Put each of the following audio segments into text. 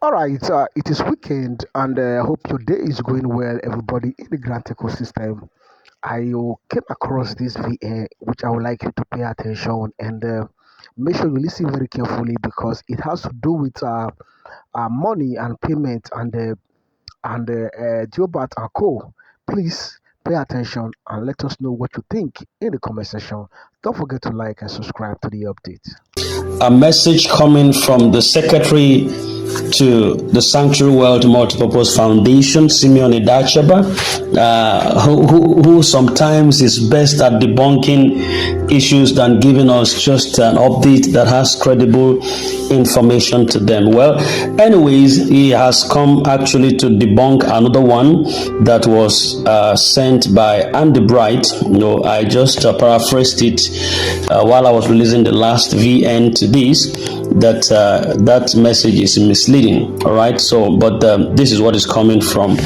All right, it is weekend, and I hope your day is going well, everybody in the Grant ecosystem. I came across this VA, which I would like you to pay attention and make sure you listen very carefully because it has to do with money and payment and Gilbert and Co. Please pay attention and let us know what you think in the comment section. Don't forget to like and subscribe to the update. A message coming from the secretary to the Sanctuary World Multipurpose Foundation, Simeon Idachaba, who sometimes is best at debunking issues than giving us just an update that has credible information to them. Well, anyways, he has come actually to debunk another one that was sent by Andy Bright. I just paraphrased it while I was releasing the last VN to this, that message is misleading. All right, so but this is what is coming from.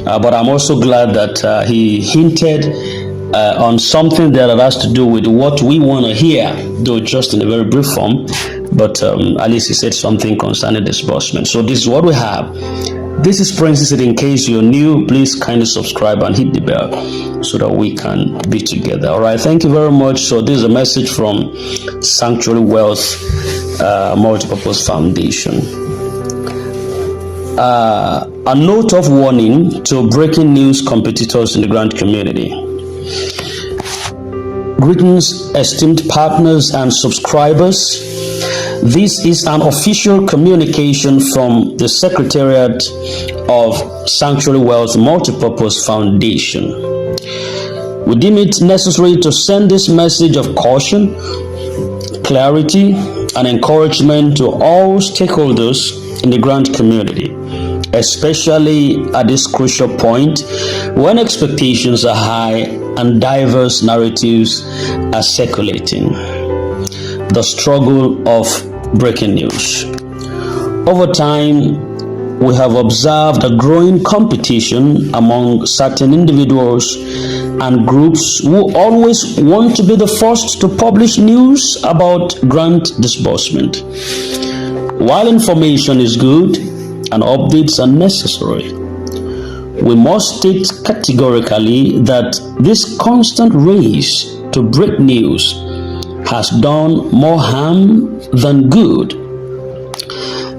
But I'm also glad that he hinted on something that has to do with what we want to hear, though just in a very brief form. But at least he said something concerning disbursement. So this is what we have. This is Princess. In case you're new, please kindly subscribe and hit the bell so that we can be together. All right, thank you very much. So this is a message from Sanctuary Wealth Multipurpose Foundation. A note of warning to breaking news competitors in the grant community. Greetings, esteemed partners and subscribers. This is an official communication from the Secretariat of Sanctuary Wealth Multipurpose Foundation. We deem it necessary to send this message of caution, clarity, and encouragement to all stakeholders in the grant community, especially at this crucial point when expectations are high and diverse narratives are circulating. The struggle of breaking news. Over time, we have observed a growing competition among certain individuals and groups who always want to be the first to publish news about grant disbursement. While information is good and updates are necessary, we must state categorically that this constant race to break news has done more harm than good.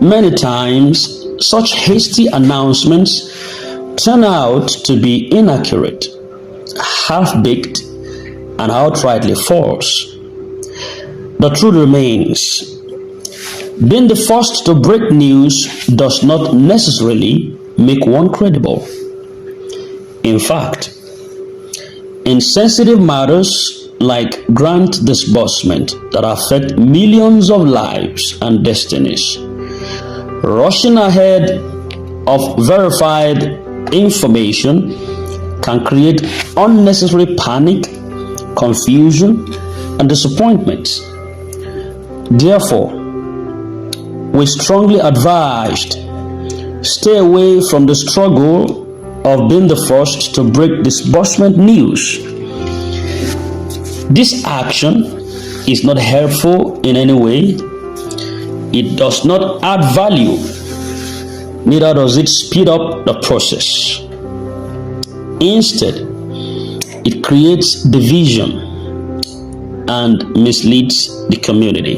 Many times, such hasty announcements turn out to be inaccurate, half-baked, and outrightly false. The truth remains, being the first to break news does not necessarily make one credible. In fact, in sensitive matters like grant disbursement that affect millions of lives and destinies, rushing ahead of verified information can create unnecessary panic, confusion, and disappointment. Therefore, we strongly advised stay away from the struggle of being the first to break disbursement news. This action is not helpful in any way. It does not add value, neither does it speed up the process. Instead, it creates division and misleads the community.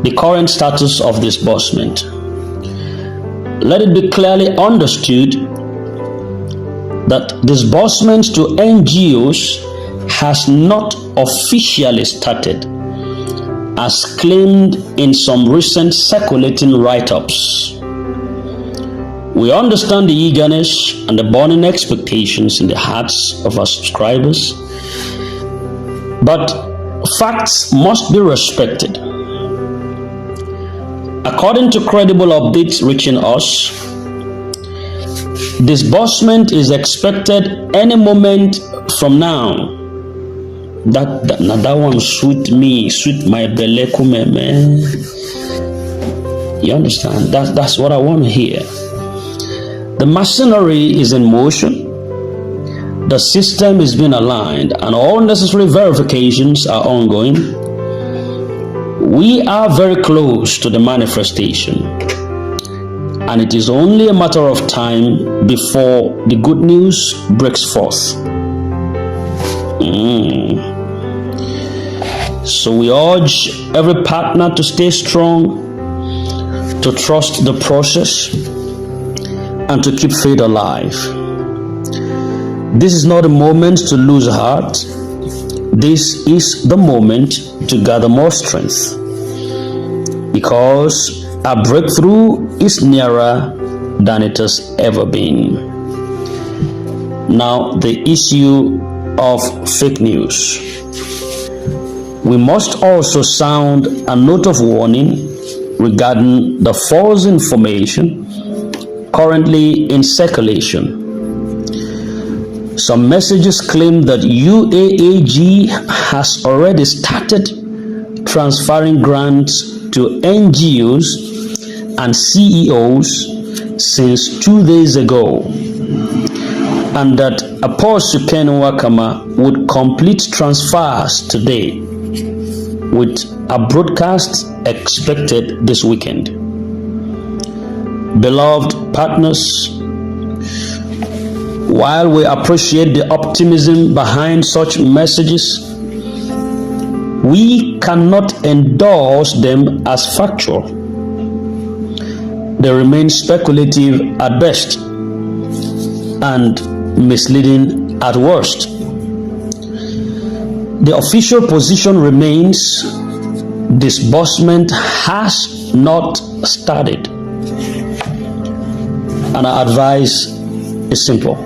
The current status of disbursement. Let it be clearly understood that disbursement to NGOs has not officially started, as claimed in some recent circulating write-ups. We understand the eagerness and the burning expectations in the hearts of our subscribers, but facts must be respected. According to credible updates reaching us, disbursement is expected any moment from now. That one suit my belle man. You understand? That's what I want to hear. The machinery is in motion. The system is being aligned, and all necessary verifications are ongoing. We are very close to the manifestation. and it is only a matter of time before the good news breaks forth. So we urge every partner to stay strong, to trust the process, and to keep faith alive. This is not a moment to lose heart. This is the moment to gather more strength, because a breakthrough is nearer than it has ever been. Now, the issue of fake news. We must also sound a note of warning regarding the false information currently in circulation. Some messages claim that UAAG has already started transferring grants to NGOs and CEOs since 2 days ago, and that Apostle Ken Wakama would complete transfers today, with a broadcast expected this weekend. Beloved partners, while we appreciate the optimism behind such messages, we cannot endorse them as factual. They remain speculative at best and misleading at worst. The official position remains: disbursement has not started. And our advice is simple.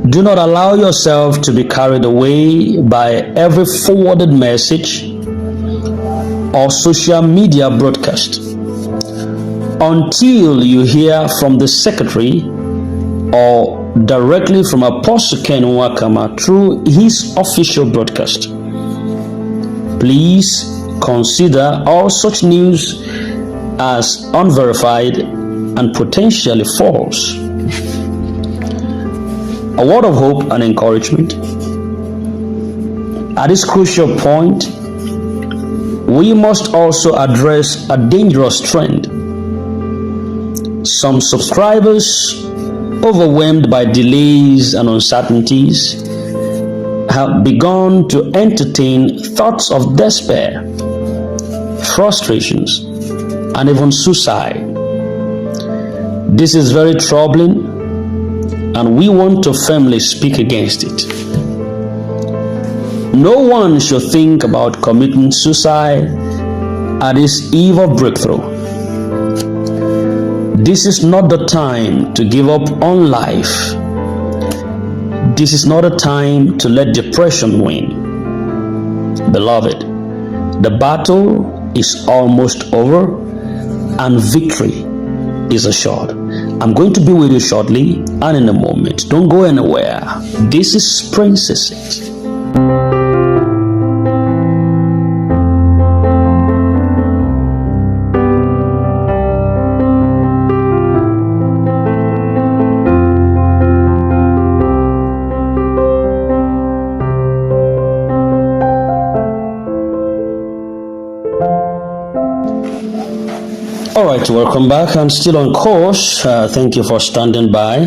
Do not allow yourself to be carried away by every forwarded message or social media broadcast until you hear from the secretary or directly from Apostle Ken Wakama through his official broadcast. Please consider all such news as unverified and potentially false. A word of hope and encouragement. At this crucial point, we must also address a dangerous trend. Some subscribers, overwhelmed by delays and uncertainties, have begun to entertain thoughts of despair, frustrations, and even suicide. This is very troubling, and we want to firmly speak against it. No one should think about committing suicide at this eve of breakthrough. This is not the time to give up on life. This is not a time to let depression win. Beloved, the battle is almost over and victory is assured. I'm going to be with you shortly and in a moment. Don't go anywhere. This is Princess It. Alright, welcome back and still on course. Thank you for standing by.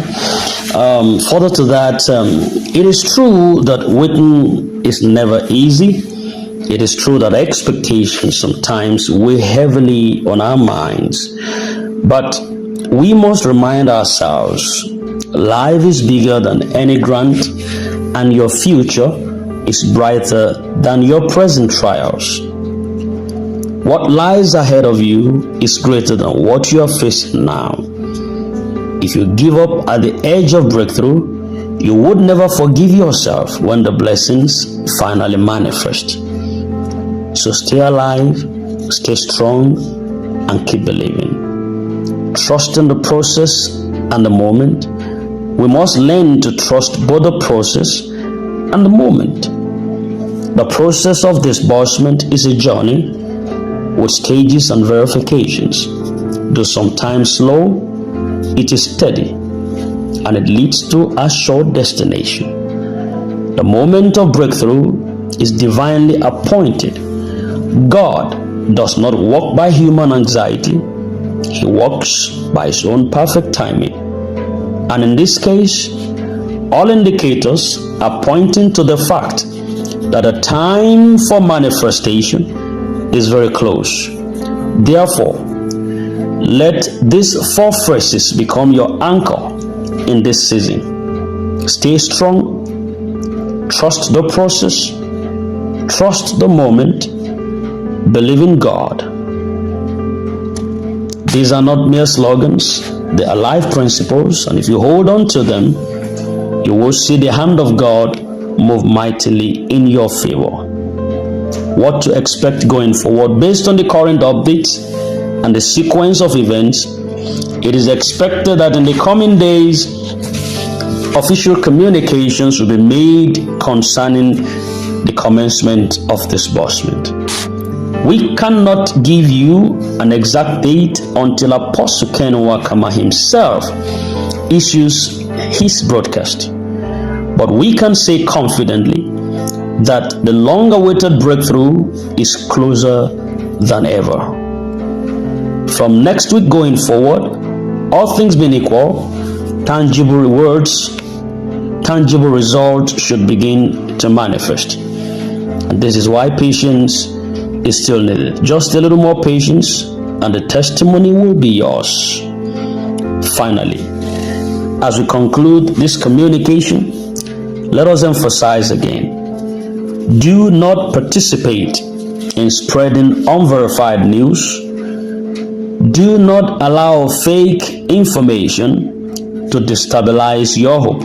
Further to that, it is true that waiting is never easy. It is true that expectations sometimes weigh heavily on our minds. But we must remind ourselves, life is bigger than any grant, and your future is brighter than your present trials. What lies ahead of you is greater than what you are facing now. If you give up at the edge of breakthrough, you would never forgive yourself when the blessings finally manifest. So stay alive, stay strong, and keep believing. Trust in the process and the moment. We must learn to trust both the process and the moment. The process of disbursement is a journey with stages and verifications. Though sometimes slow, it is steady, and it leads to a short destination. The moment of breakthrough is divinely appointed. God does not walk by human anxiety He works by his own perfect timing. And in this case, all indicators are pointing to the fact that the time for manifestation is very close. Therefore, let these 4 phrases become your anchor in this season. Stay strong, trust the process, trust the moment, believe in God. These are not mere slogans, they are life principles, and if you hold on to them, you will see the hand of God move mightily in your favor. What to expect going forward based on the current updates and the sequence of events, it is expected that in the coming days, official communications will be made concerning the commencement of disbursement. We cannot give you an exact date until Apostle Ken Nwakama himself issues his broadcast. But we can say confidently that the long-awaited breakthrough is closer than ever. From next week going forward, all things being equal, tangible rewards, tangible results should begin to manifest. And this is why patience is still needed. Just a little more patience and the testimony will be yours. Finally, as we conclude this communication, let us emphasize again, do not participate in spreading unverified news. Do not allow fake information to destabilize your hope.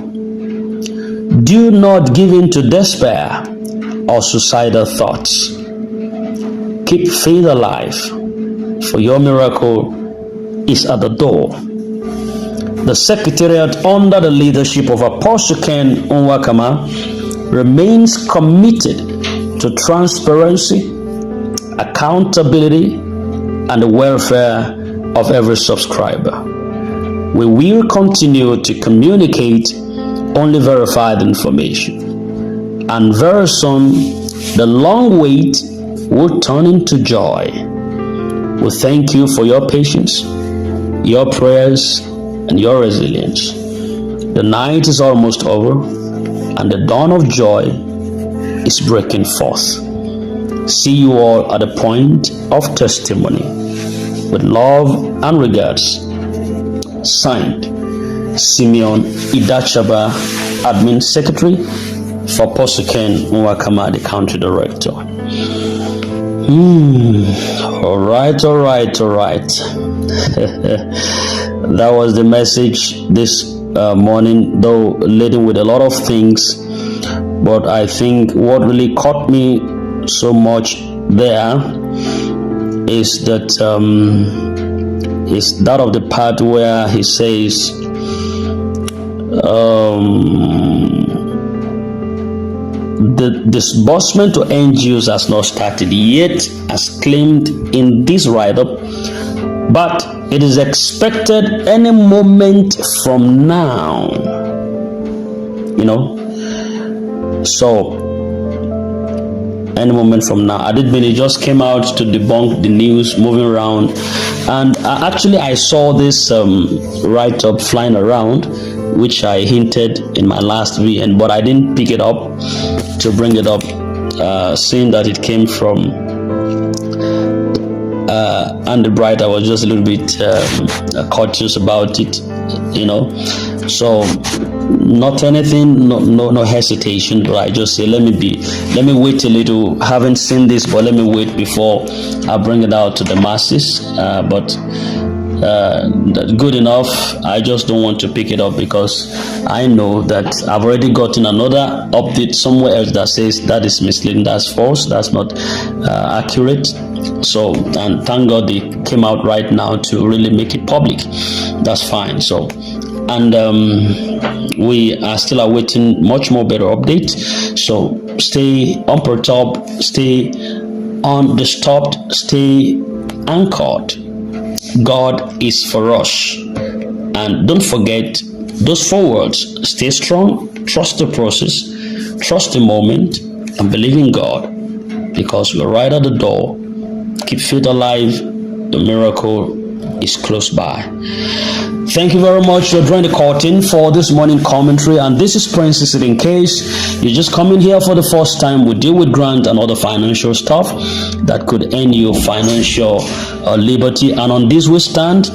Do not give in to despair or suicidal thoughts. Keep faith alive, for your miracle is at the door. The Secretariat, under the leadership of Apostle Ken Nwakama, remains committed to transparency, accountability, and the welfare of every subscriber. We will continue to communicate only verified information, and very soon the long wait will turn into joy. We thank you for your patience, your prayers, and your resilience. The night is almost over, and the dawn of joy is breaking forth. See you all at the point of testimony. With love and regards, signed, Simeon Idachaba, Admin Secretary for Apostle Ken Nwakama, the Country Director. All right. That was the message this morning, though laden with a lot of things. But I think what really caught me so much there is that of the part where he says, the disbursement to NGOs has not started yet, as claimed in this write-up, but it is expected any moment from now. So any moment from now. Adidbini just came out to debunk the news moving around, and actually I saw this write-up flying around, which I hinted in my last VN, but I didn't pick it up to bring it up, seeing that it came from Andy Bright. I was just a little bit cautious about it, so not anything, no hesitation, but I just say let me wait a little. Haven't seen this, but let me wait before I bring it out to the masses. But good enough. I just don't want to pick it up because I know that I've already gotten another update somewhere else that says that is misleading, that's false, that's not accurate. So, and thank God they came out right now to really make it public. That's fine. So, and we are still awaiting much more better updates. So stay unperturbed, stay undisturbed, stay anchored. God is for us. And don't forget those 4 words: stay strong, trust the process, trust the moment, and believe in God, because we're right at the door. Keep faith alive, the miracle is close by. Thank you very much for drawing the curtain for this morning commentary. And this is Princess. In case you just come in here for the first time, we deal with grant and other financial stuff that could earn you financial liberty. And on this we stand.